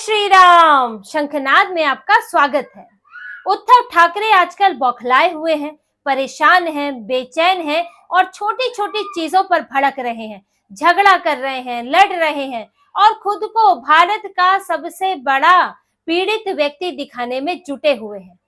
श्री राम। शंखनाद में आपका स्वागत है। उद्धव ठाकरे आजकल बौखलाए हुए हैं, परेशान हैं, बेचैन हैं और छोटी छोटी चीजों पर भड़क रहे हैं, झगड़ा कर रहे हैं, लड़ रहे हैं और खुद को भारत का सबसे बड़ा पीड़ित व्यक्ति दिखाने में जुटे हुए हैं।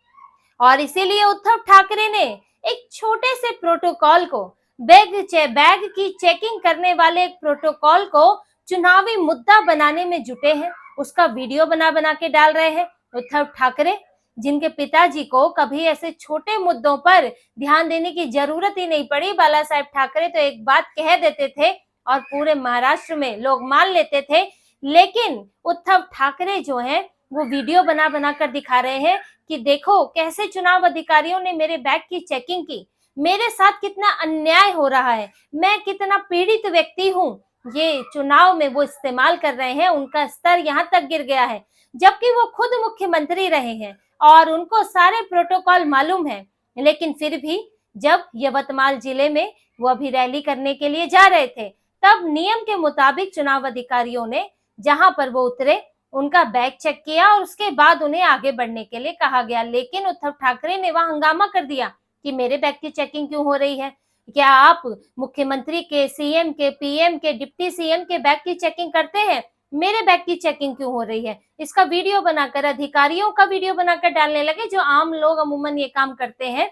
और इसीलिए उद्धव ठाकरे ने एक छोटे से प्रोटोकॉल को, बैग की चेकिंग करने वाले एक प्रोटोकॉल को चुनावी मुद्दा बनाने में जुटे हैं। उसका वीडियो बना के डाल रहे हैं। उद्धव ठाकरे, जिनके पिताजी को कभी ऐसे छोटे मुद्दों पर ध्यान देने की जरूरत ही नहीं पड़ी, बाला साहेब ठाकरे तो एक बात कह देते थे और पूरे महाराष्ट्र में लोग मान लेते थे। लेकिन उद्धव ठाकरे जो हैं वो वीडियो बना कर दिखा रहे हैं कि देखो कैसे चुनाव अधिकारियों ने मेरे बैग की चेकिंग की, मेरे साथ कितना अन्याय हो रहा है, मैं कितना पीड़ित व्यक्ति हूँ। ये चुनाव में वो इस्तेमाल कर रहे हैं, उनका स्तर यहाँ तक गिर गया है, जबकि वो खुद मुख्यमंत्री रहे हैं और उनको सारे प्रोटोकॉल मालूम है। लेकिन फिर भी जब यवतमाल जिले में वो अभी रैली करने के लिए जा रहे थे, तब नियम के मुताबिक चुनाव अधिकारियों ने जहां पर वो उतरे उनका बैग चेक किया और उसके बाद उन्हें आगे बढ़ने के लिए कहा गया। लेकिन उद्धव ठाकरे ने वहां हंगामा कर दिया कि मेरे बैग की चेकिंग क्यों हो रही है, क्या आप मुख्यमंत्री के, सीएम के, पीएम के, डिप्टी सीएम के बैग की चेकिंग करते हैं, मेरे बैग की चेकिंग क्यों हो रही है। इसका वीडियो बनाकर, अधिकारियों का वीडियो बनाकर डालने लगे, जो आम लोग अमूमन ये काम करते हैं,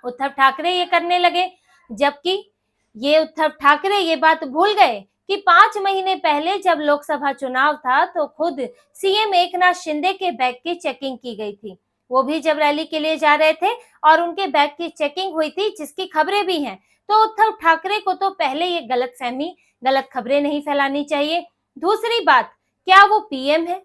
उद्धव ठाकरे ये करने लगे। जबकि ये उद्धव ठाकरे ये बात भूल गए कि 5 महीने पहले जब लोकसभा चुनाव था तो खुद सीएम एकनाथ शिंदे के बैग की चेकिंग की गई थी। वो भी जब रैली के लिए जा रहे थे और उनके बैग की चेकिंग हुई थी, जिसकी खबरें भी हैं। तो उद्धव ठाकरे को तो पहले ये गलतफहमी, गलत खबरें नहीं फैलानी चाहिए। दूसरी बात, क्या वो पीएम है,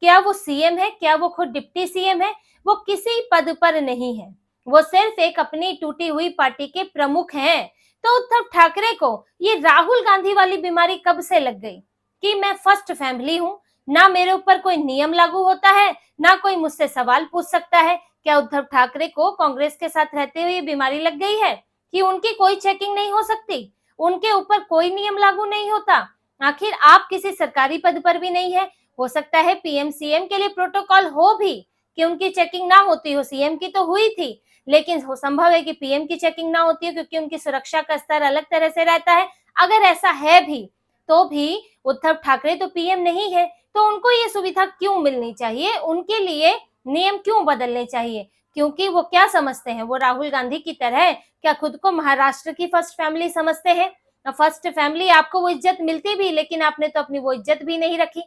क्या वो सीएम है, क्या वो खुद डिप्टी सीएम है? वो किसी पद पर नहीं है, वो सिर्फ एक अपनी टूटी हुई पार्टी के प्रमुख हैं। तो उद्धव ठाकरे को ये राहुल गांधी वाली बीमारी कब से लग गई कि मैं फर्स्ट फैमिली हूं, ना मेरे ऊपर कोई नियम लागू होता है, ना कोई मुझसे सवाल पूछ सकता है। क्या उद्धव ठाकरे को कांग्रेस के साथ रहते हुए बीमारी लग गई है कि उनकी कोई चेकिंग नहीं हो सकती, उनके ऊपर कोई नियम लागू नहीं होता? आखिर आप किसी सरकारी पद पर भी नहीं है। हो सकता है पीएम सीएम के लिए प्रोटोकॉल हो भी कि उनकी चेकिंग ना होती हो, सीएम की तो हुई थी, लेकिन हो संभव है कि पीएम की चेकिंग ना होती है क्योंकि उनकी सुरक्षा का स्तर अलग तरह से रहता है। अगर ऐसा है भी तो भी उद्धव ठाकरे तो पीएम नहीं है, तो उनको ये सुविधा क्यों मिलनी चाहिए, उनके लिए नियम क्यों बदलने चाहिए? क्योंकि वो क्या समझते हैं, वो राहुल गांधी की तरह क्या खुद को महाराष्ट्र की फर्स्ट फैमिली समझते हैं? फर्स्ट फैमिली, आपको वो इज्जत मिलती भी, लेकिन आपने तो अपनी वो इज्जत भी नहीं रखी।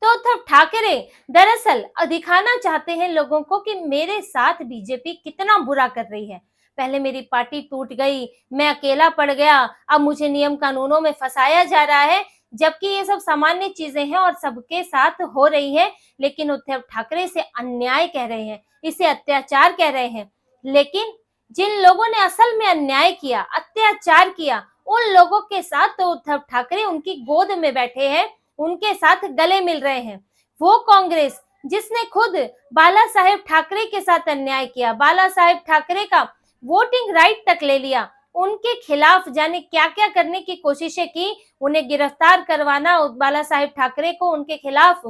तो उद्धव ठाकरे दरअसल दिखाना चाहते हैं लोगों को कि मेरे साथ बीजेपी कितना बुरा कर रही है। पहले मेरी पार्टी टूट गई, मैं अकेला पड़ गया, अब मुझे नियम कानूनों में फंसाया जा रहा है, जबकि ये सब सामान्य चीजें हैं और सबके साथ हो रही है। लेकिन उद्धव ठाकरे इसे अन्याय कह रहे हैं, इसे अत्याचार कह रहे हैं। लेकिन जिन लोगों ने असल में अन्याय किया, अत्याचार किया, उन लोगों के साथ तो उद्धव ठाकरे उनकी गोद में बैठे हैं, उनके साथ गले मिल रहे हैं। वो कांग्रेस जिसने खुद बाला साहेब ठाकरे के साथ अन्याय किया, बाला साहेब ठाकरे का वोटिंग राइट तक ले लिया, उनके खिलाफ जाने क्या क्या करने की कोशिशें की, उन्हें गिरफ्तार करवाना, बाला साहेब ठाकरे को उनके खिलाफ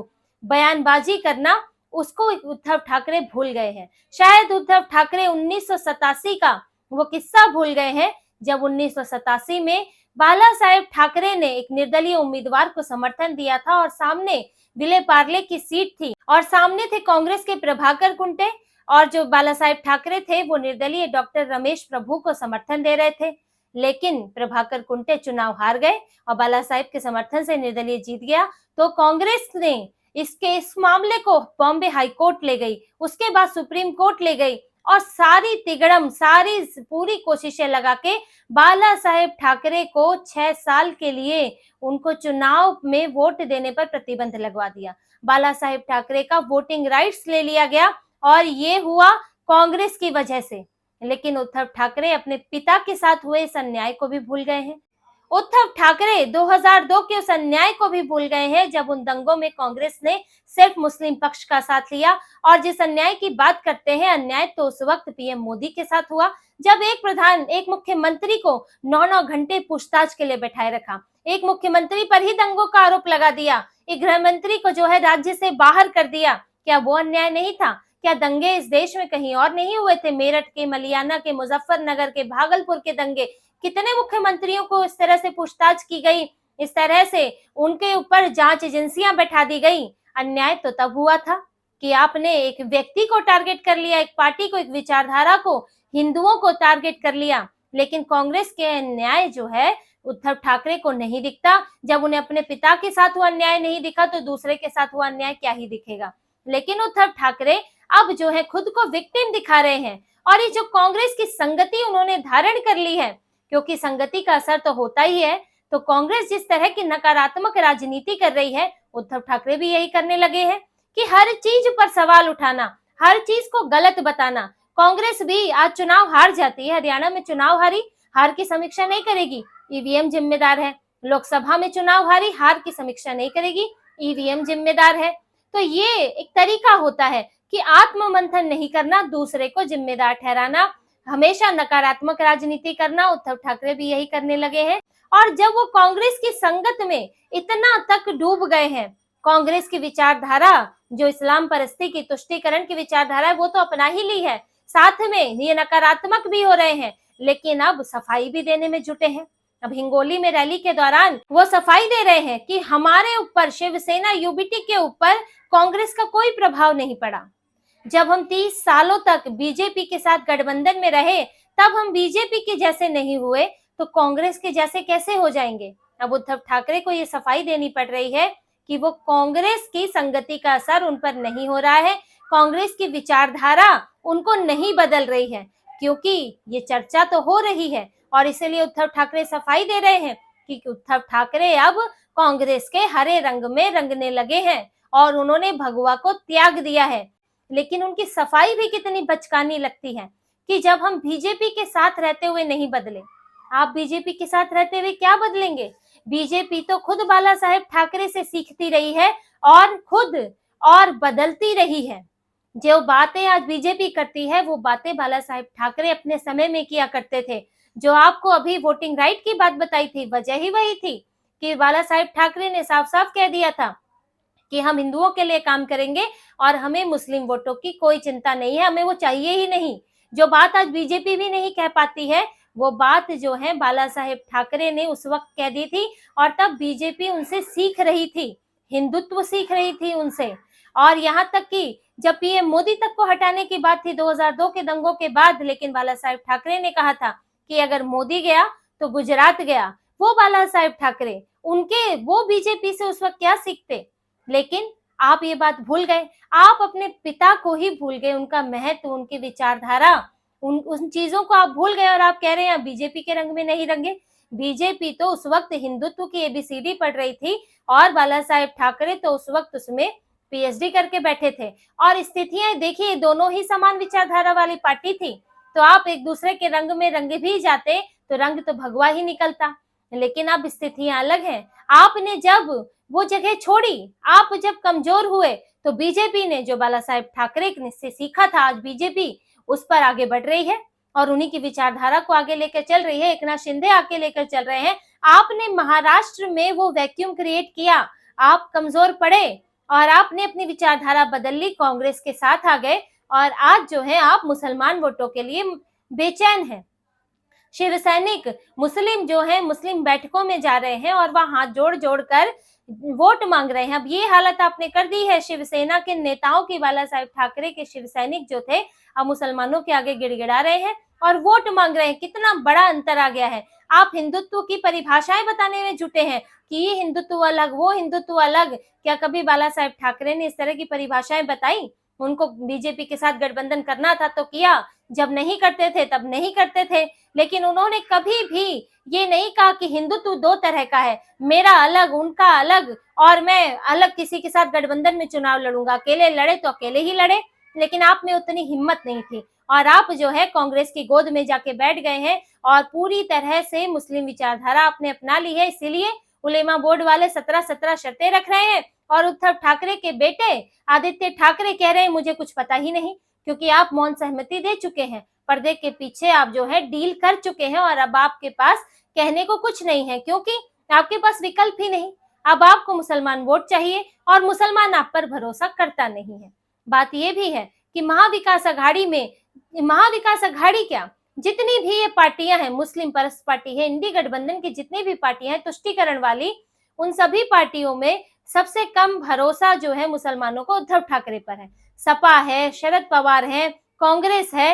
बयानबाजी करना, उसको उद्धव ठाकरे भूल गए हैं। शायद उद्धव ठाकरे 1987 का वो किस्सा भूल गए हैं, जब 1987 में बाला साहेब ठाकरे ने एक निर्दलीय उम्मीदवार को समर्थन दिया था और सामने विले पार्ले की सीट थी और सामने थे कांग्रेस के प्रभाकर कुंटे, और जो बाला साहेब ठाकरे थे वो निर्दलीय डॉक्टर रमेश प्रभु को समर्थन दे रहे थे। लेकिन प्रभाकर कुंटे चुनाव हार गए और बाला साहेब के समर्थन से निर्दलीय जीत गया। तो कांग्रेस ने इस मामले को बॉम्बे हाई कोर्ट ले गई, उसके बाद सुप्रीम कोर्ट ले गई और सारी तिगड़म, सारी पूरी कोशिशें लगा के बाला साहेब ठाकरे को 6 साल के लिए उनको चुनाव में वोट देने पर प्रतिबंध लगवा दिया। बाला साहेब ठाकरे का वोटिंग राइट्स ले लिया गया और ये हुआ कांग्रेस की वजह से। लेकिन उद्धव ठाकरे अपने पिता के साथ हुए इस अन्याय को भी भूल गए हैं। उद्धव ठाकरे 2002 के उस अन्याय को भी भूल गए हैं जब उन दंगों में कांग्रेस ने सिर्फ मुस्लिम पक्ष का साथ लिया। और जिस अन्याय की बात करते हैं, अन्याय तो उस वक्त पीएम मोदी के साथ हुआ जब एक मुख्यमंत्री को 9-9 घंटे पूछताछ के लिए बैठाए रखा। एक मुख्यमंत्री पर ही दंगों का आरोप लगा दिया, एक गृह मंत्री को जो है राज्य से बाहर कर दिया। क्या वो अन्याय नहीं था? क्या दंगे इस देश में कहीं और नहीं हुए थे? मेरठ के, मलियाना के, मुजफ्फरनगर के, भागलपुर के दंगे, कितने मुख्यमंत्रियों को इस तरह से पूछताछ की गई, इस तरह से उनके ऊपर जांच एजेंसियां बैठा दी गई। अन्याय तो तब हुआ था कि आपने एक व्यक्ति को टारगेट कर लिया, एक पार्टी को, एक विचारधारा को, हिंदुओं को टारगेट कर लिया। लेकिन कांग्रेस के अन्याय जो है उद्धव ठाकरे को नहीं दिखता। जब उन्हें अपने पिता के साथ हुआ अन्याय नहीं दिखा तो दूसरे के साथ हुआ अन्याय क्या ही दिखेगा। लेकिन उद्धव ठाकरे अब जो है खुद को विक्टिम दिखा रहे हैं। और ये जो कांग्रेस की संगति उन्होंने धारण कर ली है, क्योंकि संगति का असर तो होता ही है, तो कांग्रेस जिस तरह की नकारात्मक राजनीति कर रही है, उद्धव ठाकरे भी यही करने लगे हैं कि हर चीज पर सवाल उठाना, हर चीज को गलत बताना। कांग्रेस भी आज चुनाव हार जाती है, हरियाणा में चुनाव हारी, हार की समीक्षा नहीं करेगी, ईवीएम जिम्मेदार है। लोकसभा में चुनाव हारी, हार की समीक्षा नहीं करेगी, ईवीएम जिम्मेदार है। तो ये एक तरीका होता है कि आत्ममंथन नहीं करना, दूसरे को जिम्मेदार ठहराना, हमेशा नकारात्मक राजनीति करना। उद्धव ठाकरे भी यही करने लगे हैं। और जब वो कांग्रेस की संगत में इतना तक डूब गए हैं, कांग्रेस की विचारधारा जो इस्लाम परस्ती की, तुष्टीकरण की विचारधारा है, वो तो अपना ही ली है, साथ में ये नकारात्मक भी हो रहे हैं, लेकिन अब सफाई भी देने में जुटे हैं। अब हिंगोली में रैली के दौरान वो सफाई दे रहे हैं कि हमारे ऊपर, शिवसेना यूबीटी के ऊपर कांग्रेस का कोई प्रभाव नहीं पड़ा। जब हम 30 सालों तक बीजेपी के साथ गठबंधन में रहे, तब हम बीजेपी के जैसे नहीं हुए, तो कांग्रेस के जैसे कैसे हो जाएंगे। अब उद्धव ठाकरे को ये सफाई देनी पड़ रही है कि वो कांग्रेस की संगति का असर उन पर नहीं हो रहा है, कांग्रेस की विचारधारा उनको नहीं बदल रही है, क्योंकि ये चर्चा तो हो रही है। और इसीलिए उद्धव ठाकरे सफाई दे रहे हैं कि उद्धव ठाकरे अब कांग्रेस के हरे रंग में रंगने लगे हैं और उन्होंने भगवा को त्याग दिया है। लेकिन उनकी सफाई भी कितनी बचकानी लगती है कि जब हम बीजेपी के साथ रहते हुए नहीं बदले, आप बीजेपी के साथ रहते हुए क्या बदलेंगे। बीजेपी तो खुद बाला साहेब ठाकरे से सीखती रही है और खुद और बदलती रही है। जो बातें आज बीजेपी करती है, वो बातें बाला साहेब ठाकरे अपने समय में किया करते थे। जो आपको अभी वोटिंग राइट की बात बताई थी, वजह ही वही थी कि बाला साहेब ठाकरे ने साफ साफ कह दिया था कि हम हिंदुओं के लिए काम करेंगे और हमें मुस्लिम वोटों की कोई चिंता नहीं है, हमें वो चाहिए ही नहीं। जो बात आज बीजेपी भी नहीं कह पाती है, वो बात जो है बाला साहेब ठाकरे ने उस वक्त कह दी थी। और तब बीजेपी उनसे सीख रही थी, हिंदुत्व सीख रही थी उनसे। और यहाँ तक कि जब पीएम मोदी तक को हटाने की बात थी 2002 के दंगों के बाद, लेकिन बाला साहेब ठाकरे ने कहा था कि अगर मोदी गया तो गुजरात गया। वो बाला साहेब ठाकरे, उनके वो बीजेपी से उस वक्त क्या सीखते। लेकिन आप ये बात भूल गए, आप अपने पिता को ही भूल गए, उनका महत्व, उनकी विचारधारा, उन चीजों को आप भूल गए और आप कह रहे हैं बीजेपी के रंग में नहीं रंगे। बीजेपी तो उस वक्त हिंदुत्व की एबीसीडी पढ़ रही थी और बाला साहेब ठाकरे तो उस वक्त उसमें पीएचडी करके बैठे थे। और स्थितियां देखिए, दोनों ही समान विचारधारा वाली पार्टी थी, तो आप एक दूसरे के रंग में रंगे भी जाते तो रंग तो भगवा ही निकलता। लेकिन अब स्थितियां अलग हैं। आपने जब वो जगह छोड़ी, आप जब कमजोर हुए, तो बीजेपी ने जो बाला साहेब ठाकरे से सीखा था, आज बीजेपी उस पर आगे बढ़ रही है और उन्हीं की विचारधारा को आगे लेकर चल रही है। एकनाथ शिंदे आगे लेकर चल रहे हैं। आपने महाराष्ट्र में वो वैक्यूम क्रिएट किया, आप कमजोर पड़े और आपने अपनी विचारधारा बदल ली, कांग्रेस के साथ आ गए और आज जो है आप मुसलमान वोटों के लिए बेचैन हैं। शिव सैनिक मुस्लिम जो है मुस्लिम बैठकों में जा रहे हैं और वहां हाथ जोड़ जोड़ कर वोट मांग रहे हैं। अब ये हालत आपने कर दी है शिवसेना के नेताओं की। बाला साहेब ठाकरे के शिव सैनिक जो थे अब मुसलमानों के आगे गिड़गिड़ा रहे हैं और वोट मांग रहे हैं। कितना बड़ा अंतर आ गया है। आप हिंदुत्व की परिभाषाएं बताने में जुटे हैं कि ये हिंदुत्व अलग, वो हिंदुत्व अलग। क्या कभी बाला साहेब ठाकरे ने इस तरह की परिभाषाएं बताई? उनको बीजेपी के साथ गठबंधन करना था तो किया, जब नहीं करते थे तब नहीं करते थे। लेकिन उन्होंने कभी भी ये नहीं कहा कि हिंदुत्व दो तरह का है, मेरा अलग, उनका अलग, और मैं अलग किसी के साथ गठबंधन में चुनाव लड़ूंगा। अकेले लड़े तो अकेले ही लड़े, लेकिन आप में उतनी हिम्मत नहीं थी। और आप जो है कांग्रेस की गोद में जाके बैठ गए हैं और पूरी तरह से मुस्लिम विचारधारा आपने अपना ली है। इसीलिए उलेमा बोर्ड वाले 17 शर्तें रख रहे हैं और उद्धव ठाकरे के बेटे आदित्य ठाकरे कह रहे हैं मुझे कुछ पता ही नहीं, क्योंकि आप मौन सहमति दे चुके हैं, पर्दे के पीछे आप जो है डील कर चुके हैं और अब आपके पास कहने को कुछ नहीं है, क्योंकि आपके पास विकल्प ही नहीं। अब आपको मुसलमान वोट चाहिए और मुसलमान आप पर भरोसा करता नहीं है। बात यह भी है कि महाविकास अघाड़ी क्या, जितनी भी ये पार्टियां हैं, मुस्लिम परस्त पार्टी है, इंडी गठबंधन की जितनी भी पार्टियां हैं तुष्टीकरण वाली, उन सभी पार्टियों में सबसे कम भरोसा जो है मुसलमानों को उद्धव ठाकरे पर है। सपा है, शरद पवार है, कांग्रेस है,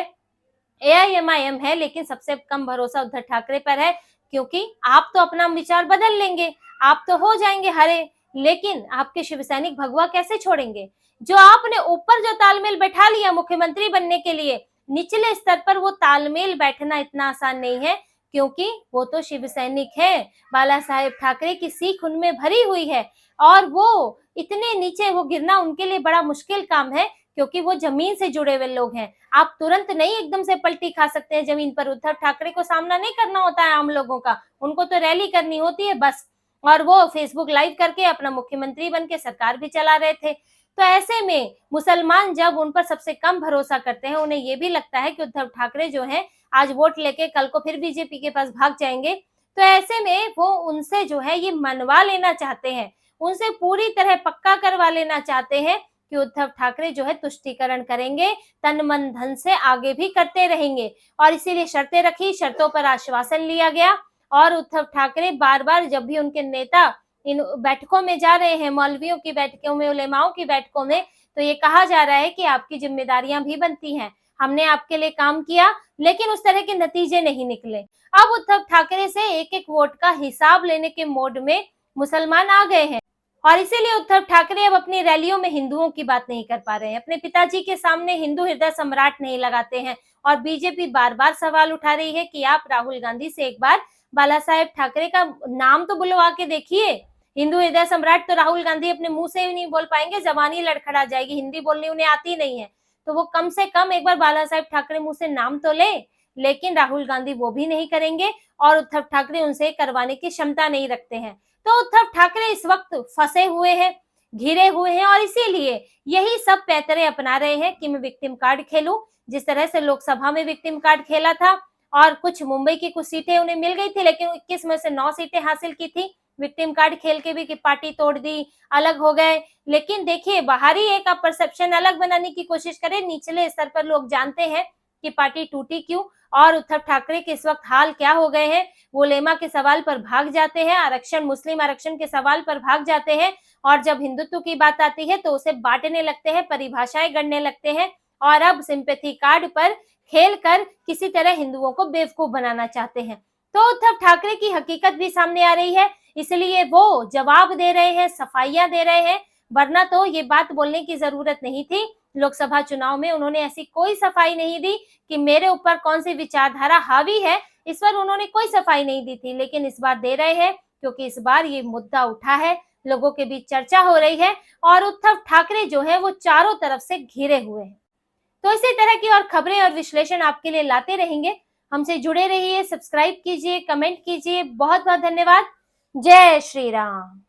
AIMIM है, लेकिन सबसे कम भरोसा उद्धव ठाकरे पर है, क्योंकि आप तो अपना विचार बदल लेंगे, आप तो हो जाएंगे हरे, लेकिन आपके शिव सैनिक भगवा कैसे छोड़ेंगे? जो आपने ऊपर जो तालमेल बैठा लिया मुख्यमंत्री बनने के लिए, निचले स्तर पर वो तालमेल बैठना इतना आसान नहीं है, क्योंकि वो तो शिव सैनिक है, बाला साहेब ठाकरे की सीख उनमें भरी हुई है और वो इतने नीचे वो गिरना उनके लिए बड़ा मुश्किल काम है, क्योंकि वो जमीन से जुड़े हुए लोग हैं। आप तुरंत नहीं एकदम से पलटी खा सकते हैं जमीन पर। उद्धव ठाकरे को सामना नहीं करना होता है आम लोगों का, उनको तो रैली करनी होती है बस, और वो फेसबुक लाइव करके अपना मुख्यमंत्री बन के सरकार भी चला रहे थे। तो ऐसे में मुसलमान जब उन पर सबसे कम भरोसा करते हैं, उन्हें ये भी लगता है कि उद्धव ठाकरे जो है आज वोट लेके कल को फिर बीजेपी के पास भाग जाएंगे, तो ऐसे में वो उनसे जो है ये मनवा लेना चाहते हैं, उनसे पूरी तरह पक्का करवा लेना चाहते हैं कि उद्धव ठाकरे जो है तुष्टीकरण करेंगे, तन मन धन से आगे भी करते रहेंगे, और इसीलिए शर्तें रखी, शर्तों पर आश्वासन लिया गया। और उद्धव ठाकरे बार बार जब भी उनके नेता इन बैठकों में जा रहे हैं, मौलवियों की बैठकों में, उलेमाओं की बैठकों में, तो ये कहा जा रहा है कि आपकी जिम्मेदारियां भी बनती हैं, हमने आपके लिए काम किया, लेकिन उस तरह के नतीजे नहीं निकले। अब उद्धव ठाकरे से एक एक वोट का हिसाब लेने के मोड में मुसलमान आ गए हैं, और इसीलिए उद्धव ठाकरे अब अपनी रैलियों में हिंदुओं की बात नहीं कर पा रहे हैं, अपने पिताजी के सामने हिंदू हृदय सम्राट नहीं लगाते हैं। और बीजेपी बार बार सवाल उठा रही है कि आप राहुल गांधी से एक बार बाला साहेब ठाकरे का नाम तो बुलवा के देखिए। हिंदू हृदय सम्राट तो राहुल गांधी अपने मुंह से ही नहीं बोल पाएंगे, जबानी लड़खड़ा जाएगी, हिंदी बोलनी उन्हें आती नहीं है, तो वो कम से कम एक बार बाला साहेब ठाकरे मुंह से नाम तो ले। लेकिन राहुल गांधी वो भी नहीं करेंगे और उद्धव ठाकरे उनसे करवाने की क्षमता नहीं रखते हैं। तो उद्धव ठाकरे इस वक्त फंसे हुए हैं, घिरे हुए हैं, और इसीलिए यही सब पैतरे अपना रहे हैं कि मैं विक्टिम कार्ड खेलूं, जिस तरह से लोकसभा में विक्टिम कार्ड खेला था और कुछ मुंबई की कुछ सीटें उन्हें मिल गई थी, लेकिन 21 में से 9 सीटें हासिल की थी विक्टिम कार्ड खेल के भी, कि पार्टी तोड़ दी, अलग हो गए। लेकिन देखिए, बाहरी एक आप परसेप्शन अलग बनाने की कोशिश करें, निचले स्तर पर लोग जानते हैं कि पार्टी टूटी क्यों और उद्धव ठाकरे के इस वक्त हाल क्या हो गए हैं। वो लेमा के सवाल पर भाग जाते हैं, आरक्षण, मुस्लिम आरक्षण के सवाल पर भाग जाते हैं, और जब हिंदुत्व की बात आती है तो उसे बांटने लगते हैं, परिभाषाएं गढ़ने लगते हैं, और अब सिंपैथी कार्ड पर खेल कर किसी तरह हिंदुओं को बेवकूफ बनाना चाहते हैं। तो उद्धव ठाकरे की हकीकत भी सामने आ रही है, इसलिए वो जवाब दे रहे हैं, सफाइयां दे रहे हैं, वरना तो ये बात बोलने की जरूरत नहीं थी। लोकसभा चुनाव में उन्होंने ऐसी कोई सफाई नहीं दी कि मेरे ऊपर कौन सी विचारधारा हावी है, इस पर उन्होंने कोई सफाई नहीं दी थी, लेकिन इस बार दे रहे हैं, क्योंकि इस बार ये मुद्दा उठा है, लोगों के बीच चर्चा हो रही है, और उद्धव ठाकरे जो है वो चारों तरफ से घिरे हुए हैं। तो इसी तरह की और खबरें और विश्लेषण आपके लिए लाते रहेंगे। हमसे जुड़े रहिए, सब्सक्राइब कीजिए, कमेंट कीजिए। बहुत बहुत धन्यवाद। जय श्री राम।